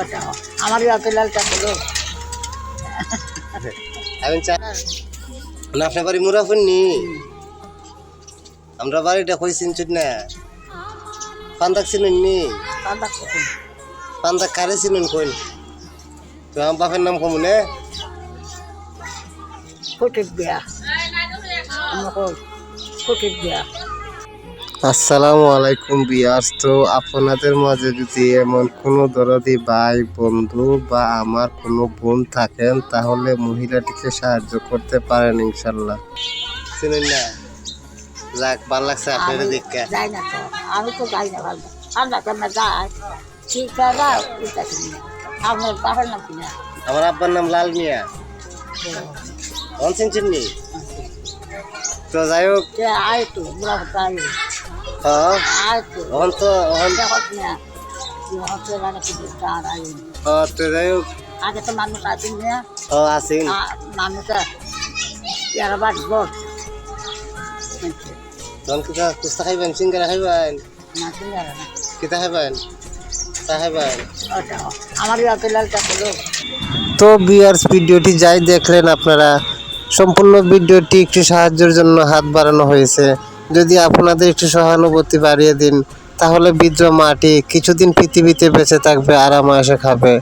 আচ্ছা আমার ইয়াতেলাল চাকলো আমি চা না আপনার বাড়ি মুরাফুননি আমরা বাড়িটা কই চিনছুন না পান্দাক চিনুন নি পান্ডা কখন পান্দাক কারে চিনুন কইন তো আমার বাপের নাম কমুনে ফটিক বিয়া আমার ফটিক বিয়া। আসসালামু আলাইকুম বিয়ার্স। তো আপনাদের মাঝে যদি এমন কোনো দরদি ভাই বন্ধু বা আমার কোনো বোন থাকেন তাহলে মহিলাটিকে সাহায্য করতে পারেন ইনশাল্লাহ। চিনেন না? যাক ভালো লাগছে আপনার দেখে। যাই না তো আমি তো যাই না ভালো ঠান্ডা ঠান্ডা যায় ঠিক আছে আপনার বাবার নাম কিনা আমার আব্বার নাম লাল মিয়া। কোন চিনছেননি? তো যাই হোক আয় তো বুড়া আয় হ্যাঁ আয় তো এখন তো এখন দেখত না হচ্ছে মানে কি তার আয় তো যাই হোক আগে তো মানুষ আছে না আছেন মানুষ ইয়ারা বাদ বস তখন কিতা কুস্তা খাইবেন সিঙ্গারা খাইবেন না সিঙ্গারা না কিতা খাইবেন চা খাইবেন? আচ্ছা আমার ইয়াতেলাল চাকলো তো ভিউয়ার্স ভিডিওটি যাই দেখলেন আপনারা সম্পূর্ণ ভিডিওটি একটু সাহায্যের জন্য হাত বাড়ানো হয়েছে। যদি আপনাদের একটু সহানুভূতি বাড়িয়ে দিন তাহলে বৃদ্ধ মাটি কিছুদিন পৃথিবীতে বেঁচে থাকবে, আরাম আয়েশে খাবে।